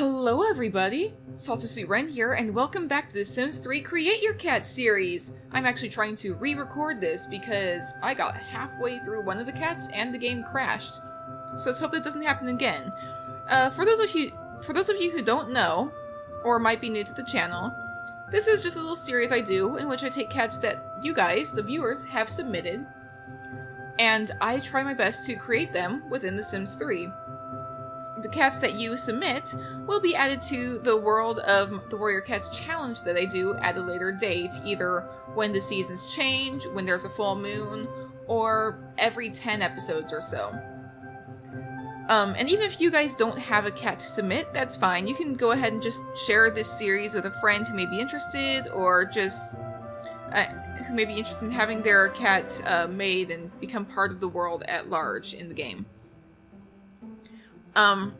Hello everybody! Saltasuit Ren here, and welcome back to the Sims 3 Create Your Cat series! I'm actually trying to re-record this because I got halfway through one of the cats and the game crashed. So let's hope that doesn't happen again. For those of you who don't know, or might be new to the channel, this is just a little series I do in which I take cats that you guys, the viewers, have submitted, and I try my best to create them within The Sims 3. The cats that you submit will be added to the World of the Warrior Cats challenge that I do at a later date, either when the seasons change, when there's a full moon, or every 10 episodes or so. And even if you guys don't have a cat to submit, that's fine. You can go ahead and just share this series with a friend who may be interested, or just who may be interested in having their cat made and become part of the world at large in the game.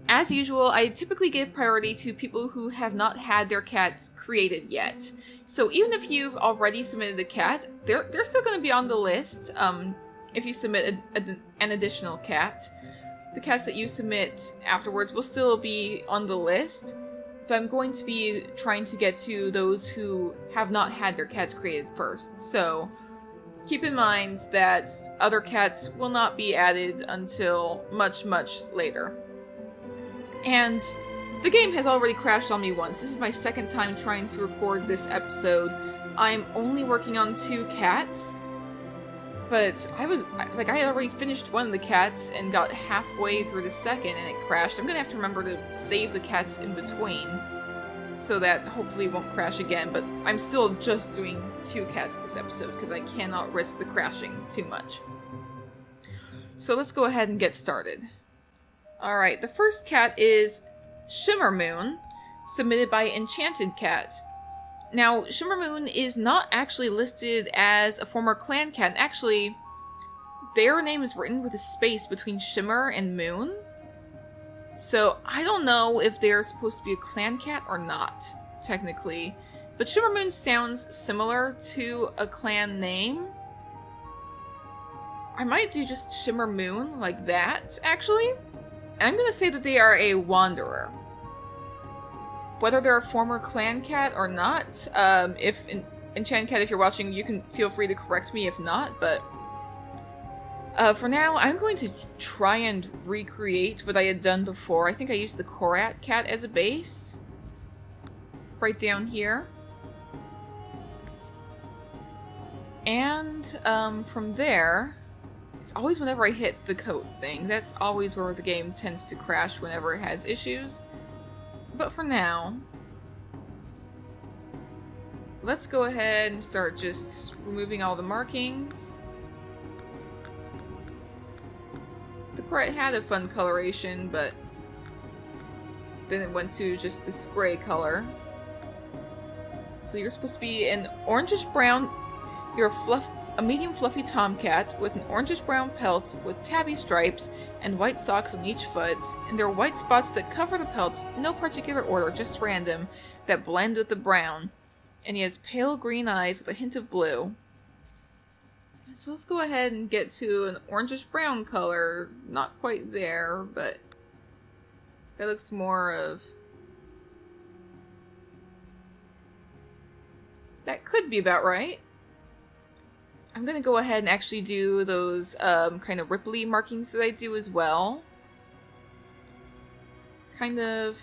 As usual, I typically give priority to people who have not had their cats created yet. So even if you've already submitted a cat, they're still going to be on the list, if you submit an additional cat. The cats that you submit afterwards will still be on the list, but I'm going to be trying to get to those who have not had their cats created first. So keep in mind that other cats will not be added until much, much later. And the game has already crashed on me once. This is my second time trying to record this episode. I'm only working on 2 cats, but I had already finished one of the cats and got halfway through the second and it crashed. I'm gonna have to remember to save the cats in between so that hopefully it won't crash again, but I'm still just doing 2 cats this episode because I cannot risk the crashing too much. So let's go ahead and get started. Alright, the first cat is Shimmer Moon, submitted by Enchanted Cat. Now, Shimmer Moon is not actually listed as a former clan cat. Actually, their name is written with a space between Shimmer and Moon. So, I don't know if they're supposed to be a clan cat or not, technically. But Shimmer Moon sounds similar to a clan name. I might do just Shimmer Moon like that, actually. And I'm going to say that they are a wanderer. Whether they're a former clan cat or not, if Enchanted Cat, if you're watching, you can feel free to correct me if not, but for now, I'm going to try and recreate what I had done before. I think I used the Korat cat as a base. Right down here. And from there, it's always whenever I hit the coat thing. That's always where the game tends to crash whenever it has issues. But for now, let's go ahead and start just removing all the markings. The Korat had a fun coloration, but then it went to just this gray color. So you're supposed to be an orangish brown, you're a medium fluffy tomcat with an orangish brown pelt with tabby stripes and white socks on each foot, and there are white spots that cover the pelt, no particular order, just random, that blend with the brown. And he has pale green eyes with a hint of blue. So let's go ahead and get to an orangish brown color. Not quite there, but that looks more of... that could be about right. I'm gonna go ahead and actually do those kind of ripply markings that I do as well. Kind of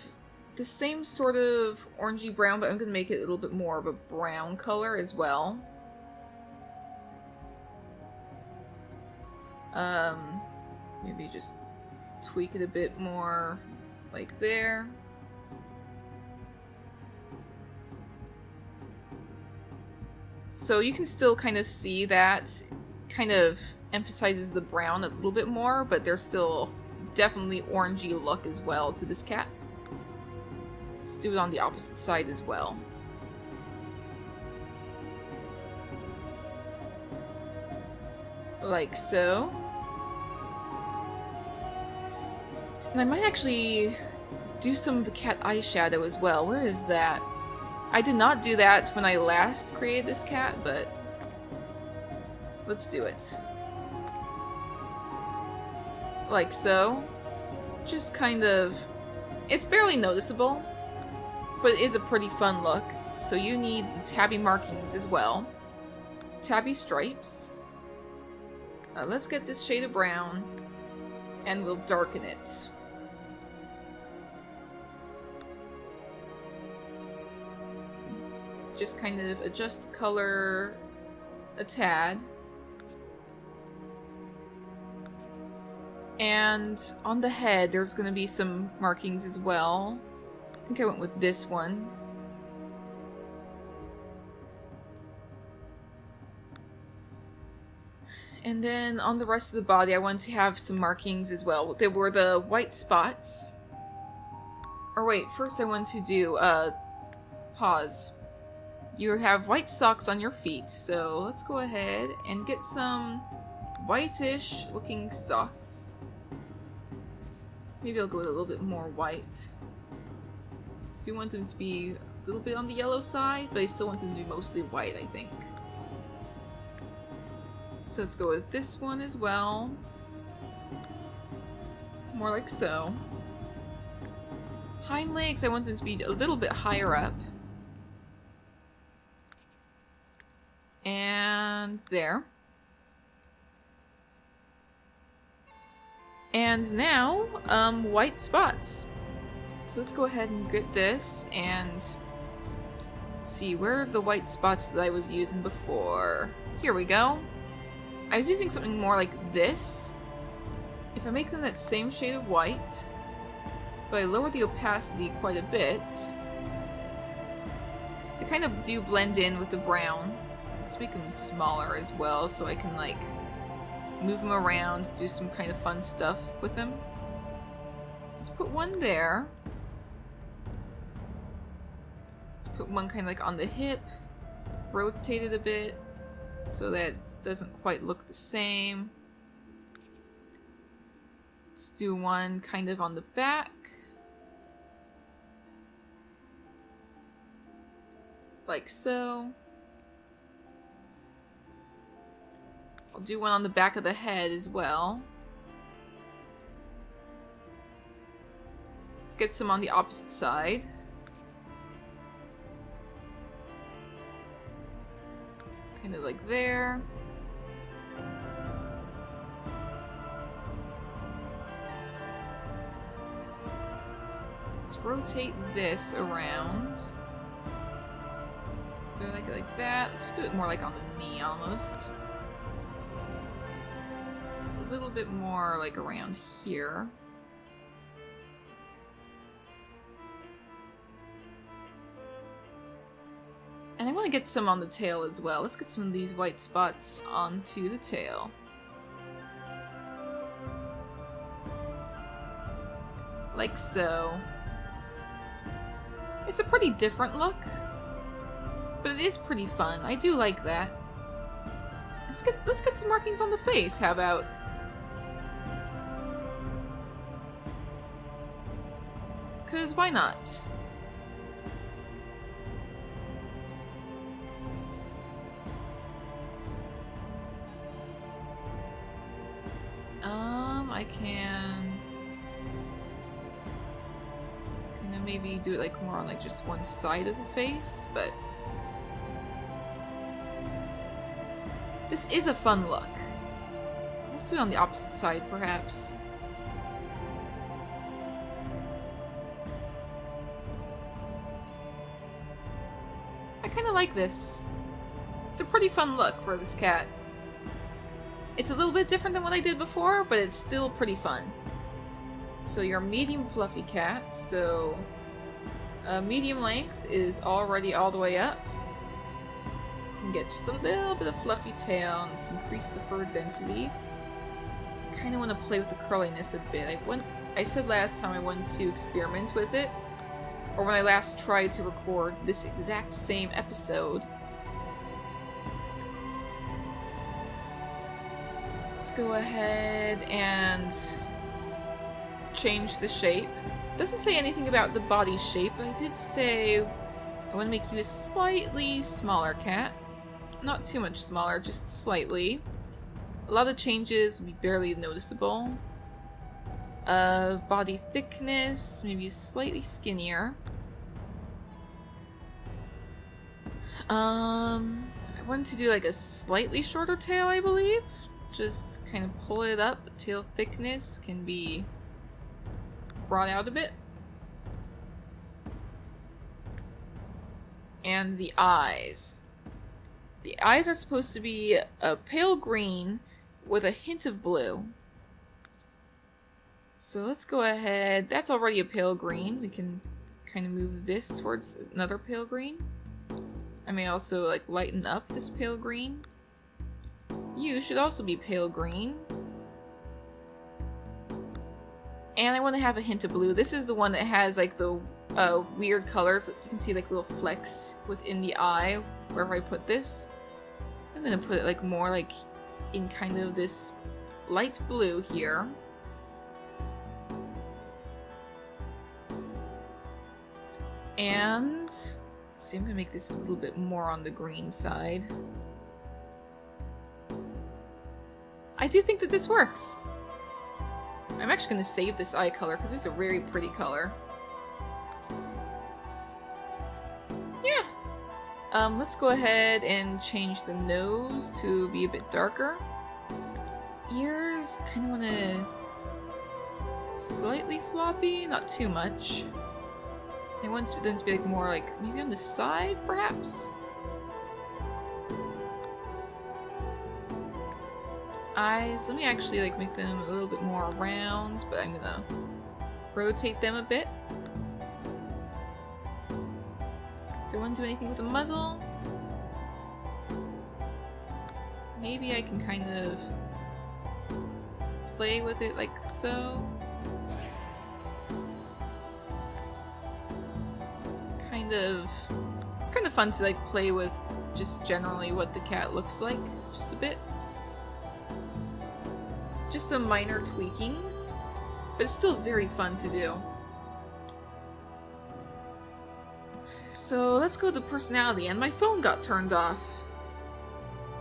the same sort of orangey brown, but I'm gonna make it a little bit more of a brown color as well. Maybe just tweak it a bit more like there. So you can still kind of see that kind of emphasizes the brown a little bit more, but there's still definitely orangey look as well to this cat. Let's do it on the opposite side as well. Like so. And I might actually do some of the cat eyeshadow as well. Where is that? I did not do that when I last created this cat, but let's do it. Like so. Just kind of It's barely noticeable, but it is a pretty fun look. So you need the tabby markings as well. Tabby stripes. Let's get this shade of brown, and we'll darken it. Just kind of adjust the color a tad. And on the head, there's going to be some markings as well. I think I went with this one. And then on the rest of the body, I wanted to have some markings as well. There were the white spots. Or wait, first I want to do paws. You have white socks on your feet, so let's go ahead and get some whitish looking socks. Maybe I'll go with a little bit more white. Do want them to be a little bit on the yellow side, but I still want them to be mostly white, I think. So let's go with this one as well. More like so. Hind legs, I want them to be a little bit higher up. And there. And now, white spots. So let's go ahead and get this, and let's see, where are the white spots that I was using before? Here we go. I was using something more like this. If I make them that same shade of white, but I lower the opacity quite a bit, they kind of do blend in with the brown. Let's make them smaller as well, so I can, like, move them around, do some kind of fun stuff with them. So let's put one there. Let's put one kind of like on the hip, rotate it a bit so that it doesn't quite look the same. Let's do one kind of on the back. Like so. I'll do one on the back of the head as well. Let's get some on the opposite side. Kind of like there. Let's rotate this around. Do I like it like that? Let's do it more like on the knee almost. A little bit more like around here. And I want to get some on the tail as well. Let's get some of these white spots onto the tail. Like so. It's a pretty different look, but it is pretty fun. I do like that. Let's get some markings on the face. How about? Cause why not? I can kind of maybe do it like more on like just one side of the face, but this is a fun look. Let's do it on the opposite side, perhaps. I kind of like this. It's a pretty fun look for this cat. It's a little bit different than what I did before, but it's still pretty fun. So you're a medium fluffy cat, so medium length is already all the way up. You can get just a little bit of fluffy tail, and let's increase the fur density. I kind of want to play with the curliness a bit. I said last time I wanted to experiment with it, or when I last tried to record this exact same episode. Let's go ahead and change the shape. Doesn't say anything about the body shape, but I did say I want to make you a slightly smaller cat. Not too much smaller, just slightly. A lot of changes would be barely noticeable. Body thickness, maybe slightly skinnier. I wanted to do like a slightly shorter tail, I believe. Just kind of pull it up. Tail thickness can be brought out a bit. And the eyes. The eyes are supposed to be a pale green with a hint of blue. So let's go ahead. That's already a pale green. We can kind of move this towards another pale green. I may also like lighten up this pale green. You should also be pale green. And I want to have a hint of blue. This is the one that has like the weird colors. You can see like little flecks within the eye wherever I put this. I'm gonna put it like more like in kind of this light blue here. And let's see, I'm gonna make this a little bit more on the green side. I do think that this works. I'm actually gonna save this eye color because it's a very pretty color. Yeah. Let's go ahead and change the nose to be a bit darker. Ears, kind of want to slightly floppy, not too much. I want them to be like more like maybe on the side, perhaps. Eyes, let me actually like make them a little bit more round, but I'm gonna rotate them a bit. Don't want to do anything with the muzzle. Maybe I can kind of play with it like so. It's kind of fun to like play with just generally what the cat looks like, just a bit. Just a minor tweaking, but it's still very fun to do. So let's go to the personality, and my phone got turned off.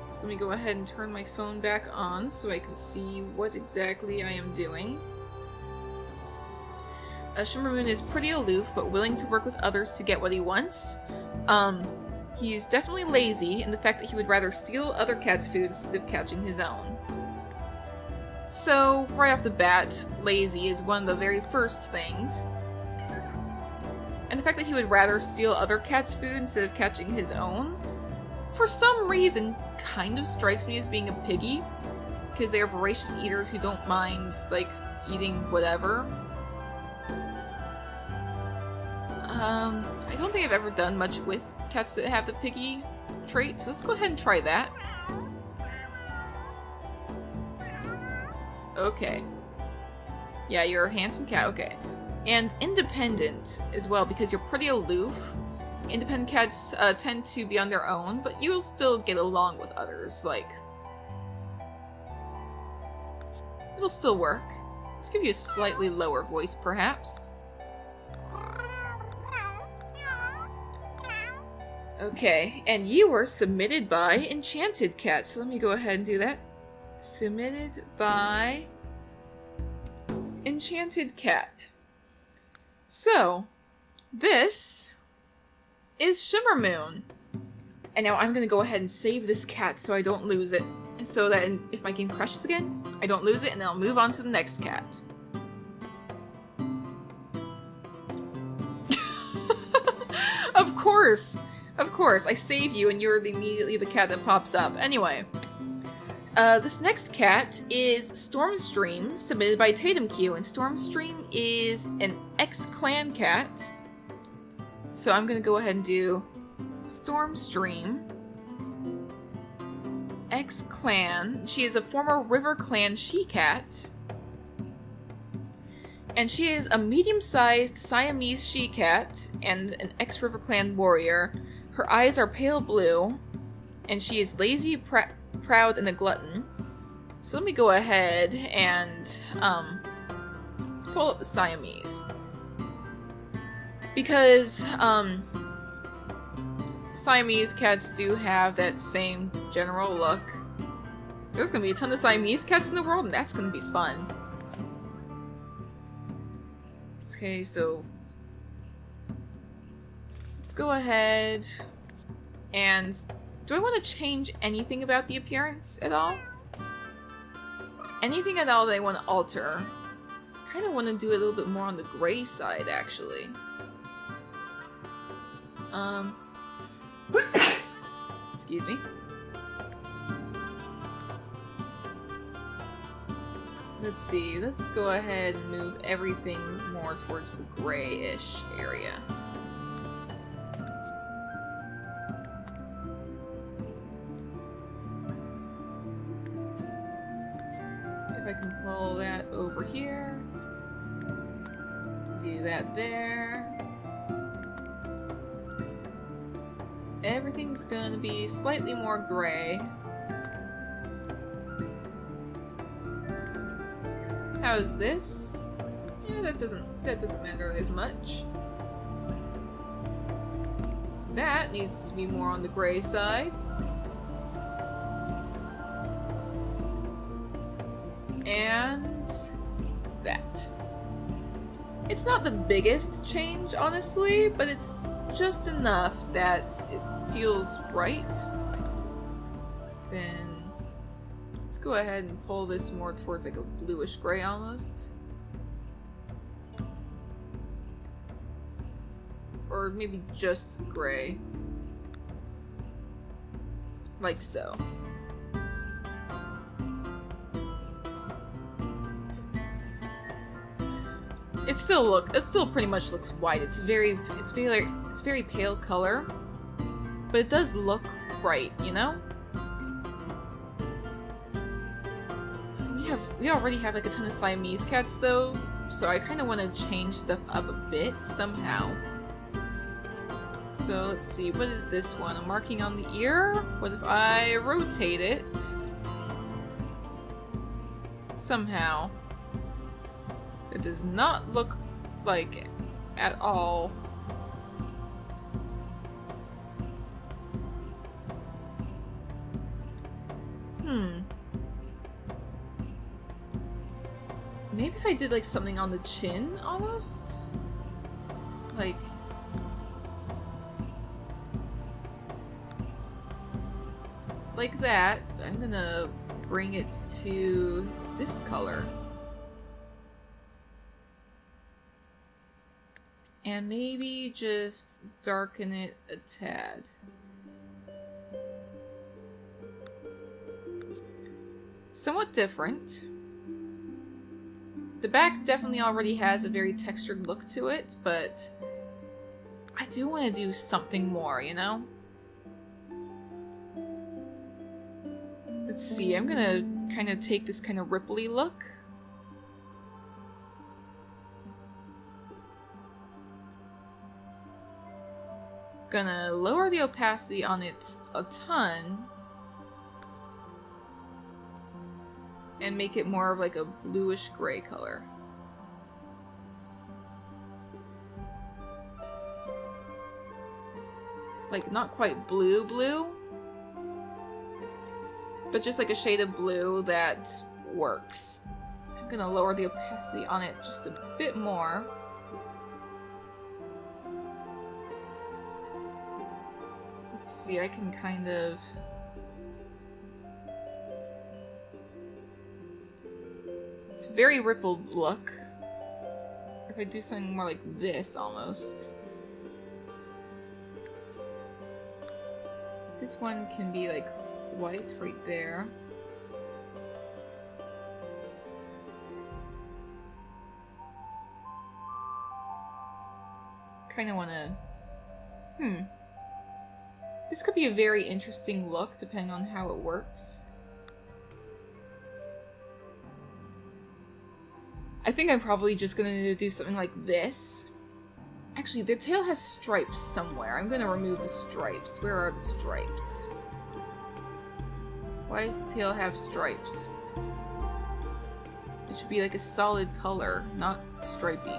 So let me go ahead and turn my phone back on so I can see what exactly I am doing. Shimmer Moon is pretty aloof, but willing to work with others to get what he wants. He's definitely lazy in the fact that he would rather steal other cats' food instead of catching his own. So, right off the bat, lazy is one of the very first things. And the fact that he would rather steal other cats' food instead of catching his own, for some reason, kind of strikes me as being a piggy. Because they are voracious eaters who don't mind, like, eating whatever. I don't think I've ever done much with cats that have the piggy trait, so let's go ahead and try that. Okay. Yeah, you're a handsome cat, okay. And independent as well, because you're pretty aloof. Independent cats tend to be on their own, but you will still get along with others, like... It'll still work. Let's give you a slightly lower voice, perhaps. Okay, and you were submitted by Enchanted Cat, so let me go ahead and do that. Submitted by Enchanted Cat. So, this is Shimmer Moon. And now I'm gonna go ahead and save this cat so I don't lose it. So that if my game crashes again, I don't lose it, and then I'll move on to the next cat. Of course! Of course, I save you and you're immediately the cat that pops up. Anyway, this next cat is Stormstream, submitted by Tatum Q, and Stormstream is an X-Clan cat. So I'm gonna go ahead and do Stormstream, X-Clan. She is a former River Clan she-cat. And she is a medium-sized Siamese she-cat and an ex-River Clan warrior. Her eyes are pale blue, and she is lazy, proud, and a glutton. So let me go ahead and pull up the Siamese. Because Siamese cats do have that same general look. There's gonna be a ton of Siamese cats in the world, and that's gonna be fun. Okay, so let's go ahead and... Do I want to change anything about the appearance at all? Anything at all that I want to alter? I kind of want to do it a little bit more on the gray side, actually. Excuse me. Let's see, let's go ahead and move everything more towards the grayish area. If I can pull that over here, do that there. Everything's gonna be slightly more gray. How's this? Yeah, that doesn't matter as much. That needs to be more on the gray side. And that. It's not the biggest change, honestly, but it's just enough that it feels right. Then let's go ahead and pull this more towards like a bluish gray almost. Or maybe just gray. Like so. It still pretty much looks white. It's very pale color, but it does look bright, you know? We already have like a ton of Siamese cats though, so I kind of want to change stuff up a bit somehow. So let's see, what is this one? A marking on the ear? What if I rotate it? Somehow. It does not look like at all. Maybe if I did like something on the chin almost? Like that. I'm gonna bring it to this color. And maybe just darken it a tad. Somewhat different. The back definitely already has a very textured look to it, but I do want to do something more, you know? Let's see, I'm gonna kind of take this kind of ripply look. Gonna lower the opacity on it a ton and make it more of like a bluish gray color. Like not quite blue, but just like a shade of blue that works. I'm gonna lower the opacity on it just a bit more. Let's see, I can kind of... It's a very rippled look. If I do something more like this, almost. This one can be like white right there. Kind of want to... This could be a very interesting look, depending on how it works. I think I'm probably just gonna do something like this. Actually, the tail has stripes somewhere. I'm gonna remove the stripes. Where are the stripes? Why does the tail have stripes? It should be like a solid color, not stripy.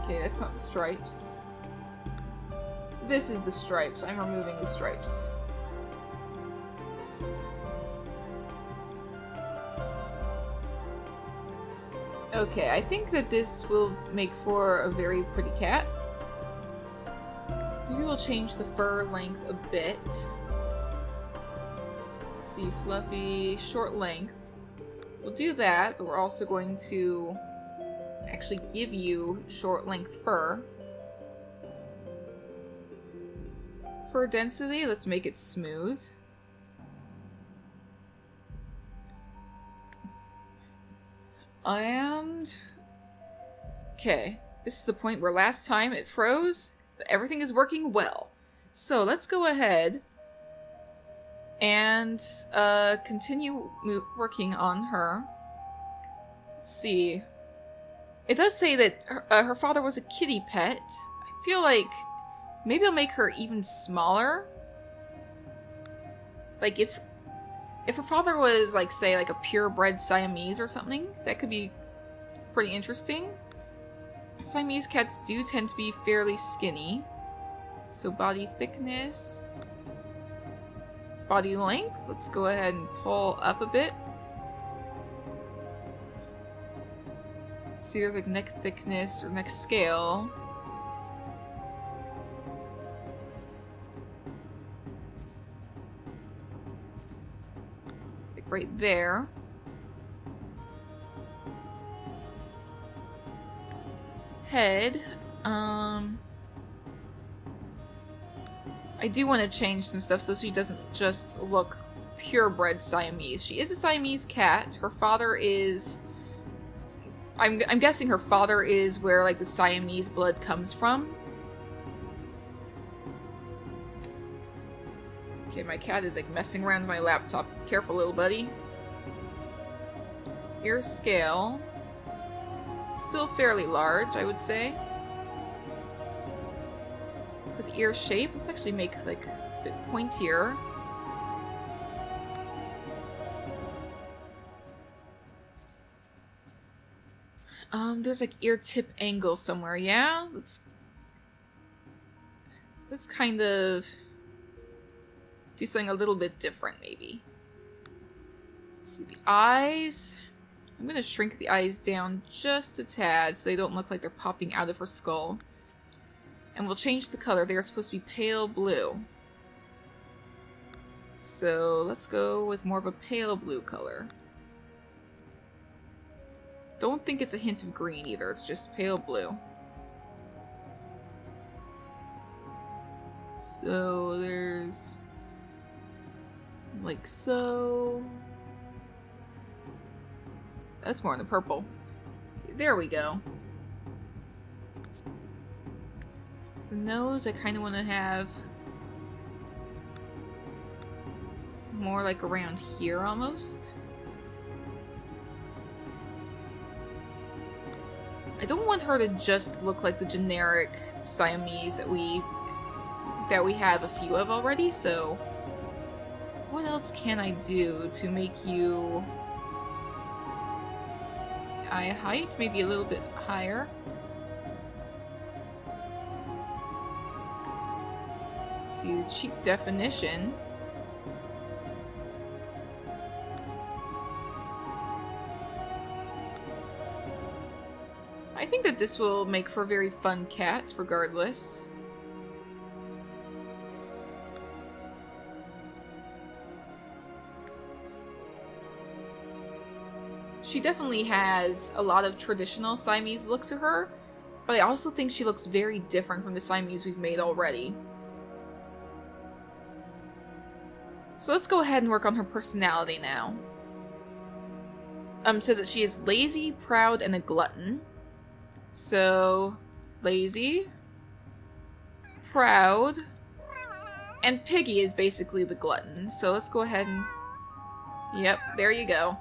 Okay, that's not the stripes. This is the stripes. I'm removing the stripes. Okay, I think that this will make for a very pretty cat. Maybe we'll change the fur length a bit. Let's see, fluffy, short length. We'll do that, but we're also going to actually give you short length fur. Fur density, let's make it smooth. And... okay, this is the point where last time it froze, but everything is working well. So let's go ahead and continue working on her. Let's see. It does say that her father was a kitty pet. I feel like maybe I'll make her even smaller. Like if her father was, like, say, like a purebred Siamese or something, that could be pretty interesting. Siamese cats do tend to be fairly skinny. So body thickness. Body length. Let's go ahead and pull up a bit. Let's see, there's like neck thickness or neck scale. Right there. Head. I do want to change some stuff so she doesn't just look purebred Siamese. She is a Siamese cat. Her father is... I'm guessing her father is where, like, the Siamese blood comes from. Okay, my cat is, like, messing around with my laptop. Careful, little buddy. Ear scale. Still fairly large, I would say. But the ear shape, let's actually make, like, a bit pointier. There's, like, ear tip angle somewhere, yeah? Let's kind of do something a little bit different, maybe. Let's see, the eyes. I'm gonna shrink the eyes down just a tad so they don't look like they're popping out of her skull. And we'll change the color. They are supposed to be pale blue. So let's go with more of a pale blue color. Don't think it's a hint of green either, it's just pale blue. So there's... like so... that's more in the purple. There we go. The nose, I kind of want to have more like around here almost. I don't want her to just look like the generic Siamese that we have a few of already, so what else can I do to make you... let's see, eye height, maybe a little bit higher. Let's see, the cheek definition. I think that this will make for a very fun cat, regardless. She definitely has a lot of traditional Siamese look to her, but I also think she looks very different from the Siamese we've made already. So let's go ahead and work on her personality now. Says that she is lazy, proud, and a glutton. So, lazy, proud, and Piggy is basically the glutton. So let's go ahead and... yep, there you go.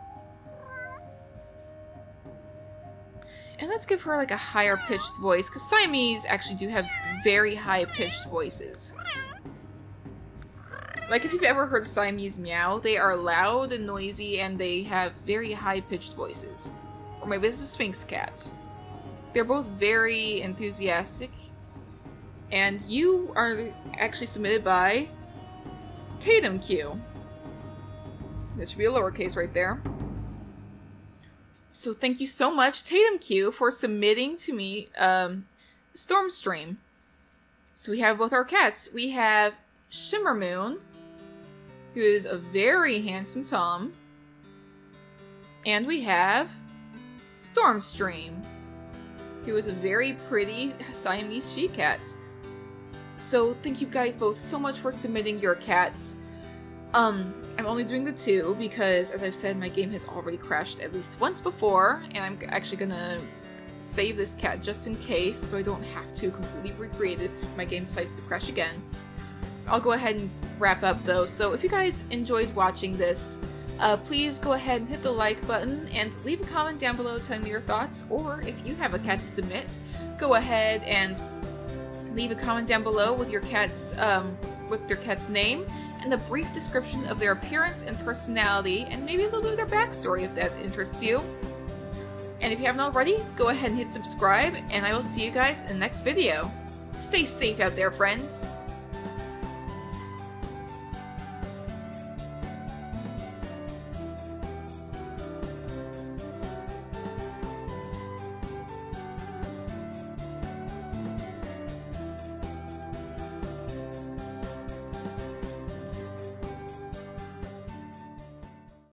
And let's give her like a higher pitched voice, because Siamese actually do have very high pitched voices. Like if you've ever heard a Siamese meow, they are loud and noisy and they have very high pitched voices. Or maybe this is a Sphinx cat. They're both very enthusiastic. And you are actually submitted by Tatum Q. This should be a lowercase right there. So thank you so much, Tatum Q, for submitting to me Stormstream. So we have both our cats. We have Shimmer Moon, who is a very handsome Tom. And we have Stormstream, who is a very pretty Siamese she-cat. So thank you guys both so much for submitting your cats. I'm only doing the 2 because, as I've said, my game has already crashed at least once before, and I'm actually gonna save this cat just in case so I don't have to completely recreate it if my game decides to crash again. I'll go ahead and wrap up though, so if you guys enjoyed watching this, please go ahead and hit the like button and leave a comment down below telling me your thoughts, or if you have a cat to submit, go ahead and leave a comment down below with your cat's name and a brief description of their appearance and personality, and maybe a little bit of their backstory if that interests you. And if you haven't already, go ahead and hit subscribe, and I will see you guys in the next video. Stay safe out there, friends!